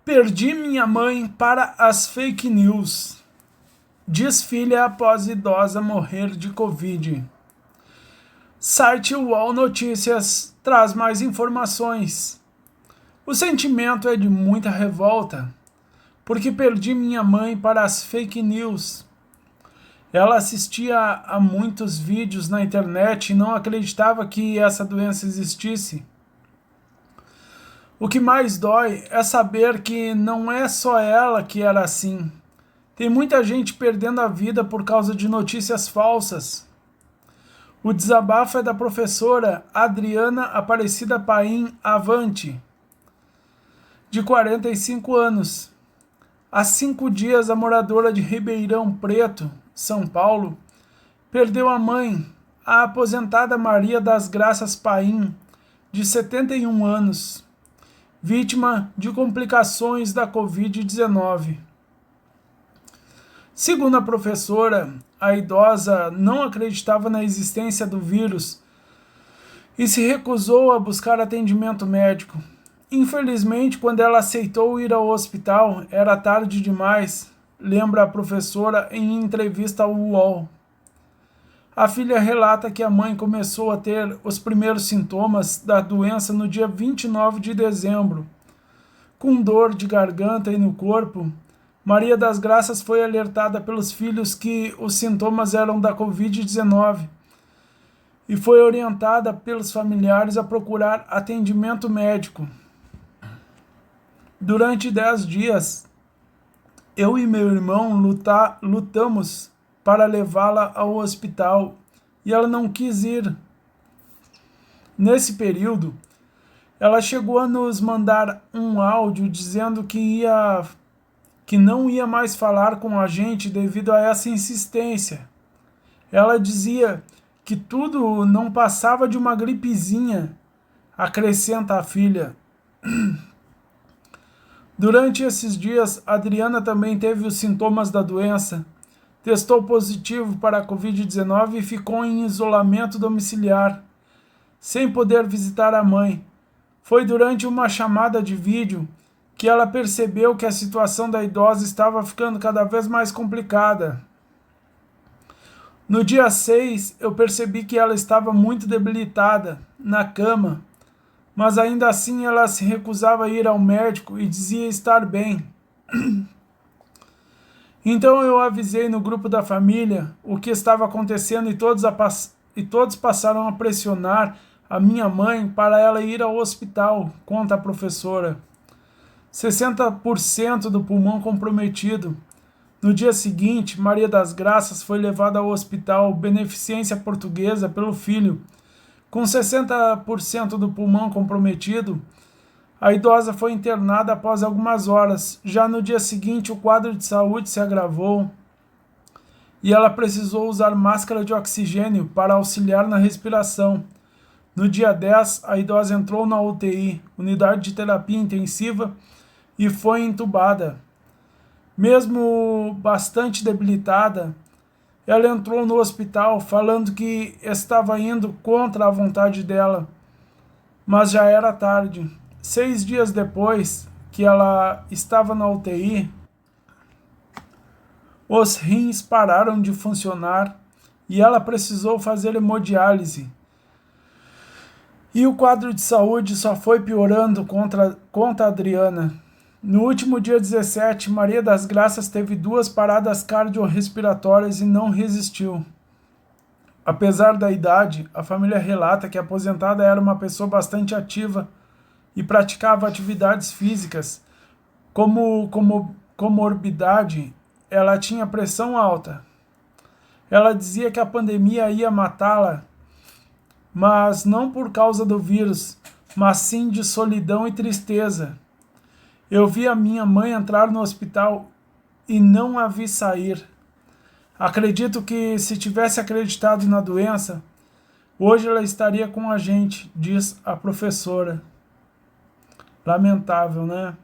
Perdi minha mãe para as fake news. Diz filha após idosa morrer de Covid. Site UOL Notícias traz mais informações. O sentimento é de muita revolta, porque perdi minha mãe para as fake news. Ela assistia a muitos vídeos na internet e não acreditava que essa doença existisse. O que mais dói é saber que não é só ela que era assim. Tem muita gente perdendo a vida por causa de notícias falsas. O desabafo é da professora Adriana Aparecida Paim Avante, de 45 anos. Há 5 dias, a moradora de Ribeirão Preto, São Paulo, perdeu a mãe, a aposentada Maria das Graças Paim, de 71 anos, vítima de complicações da Covid-19. Segundo a professora, a idosa não acreditava na existência do vírus e se recusou a buscar atendimento médico. Infelizmente, quando ela aceitou ir ao hospital, era tarde demais, lembra a professora em entrevista ao UOL. A filha relata que a mãe começou a ter os primeiros sintomas da doença no dia 29 de dezembro. Com dor de garganta e no corpo, Maria das Graças foi alertada pelos filhos que os sintomas eram da Covid-19 e foi orientada pelos familiares a procurar atendimento médico. Durante 10 dias, eu e meu irmão lutamos para levá-la ao hospital e ela não quis ir. Nesse período, ela chegou a nos mandar um áudio dizendo que não ia mais falar com a gente devido a essa insistência. Ela dizia que tudo não passava de uma gripezinha, acrescenta a filha. Durante esses dias, Adriana também teve os sintomas da doença, testou positivo para a Covid-19 e ficou em isolamento domiciliar, sem poder visitar a mãe. Foi durante uma chamada de vídeo que ela percebeu que a situação da idosa estava ficando cada vez mais complicada. No dia 6, eu percebi que ela estava muito debilitada, na cama, mas ainda assim ela se recusava a ir ao médico e dizia estar bem. Então eu avisei no grupo da família o que estava acontecendo e todos passaram a pressionar a minha mãe para ela ir ao hospital, conta a professora. 60% do pulmão comprometido. No dia seguinte, Maria das Graças foi levada ao hospital Beneficência Portuguesa pelo filho. Com 60% do pulmão comprometido, a idosa foi internada após algumas horas. Já no dia seguinte, o quadro de saúde se agravou e ela precisou usar máscara de oxigênio para auxiliar na respiração. No dia 10, a idosa entrou na UTI, unidade de terapia intensiva, e foi entubada. Mesmo bastante debilitada, ela entrou no hospital falando que estava indo contra a vontade dela, mas já era tarde. 6 dias depois que ela estava na UTI, os rins pararam de funcionar e ela precisou fazer hemodiálise. E o quadro de saúde só foi piorando contra a Adriana. No último dia 17, Maria das Graças teve 2 paradas cardiorrespiratórias e não resistiu. Apesar da idade, a família relata que a aposentada era uma pessoa bastante ativa e praticava atividades físicas. Como comorbidade, ela tinha pressão alta. Ela dizia que a pandemia ia matá-la, mas não por causa do vírus, mas sim de solidão e tristeza. Eu vi a minha mãe entrar no hospital e não a vi sair. Acredito que se tivesse acreditado na doença, hoje ela estaria com a gente, diz a professora. Lamentável, né?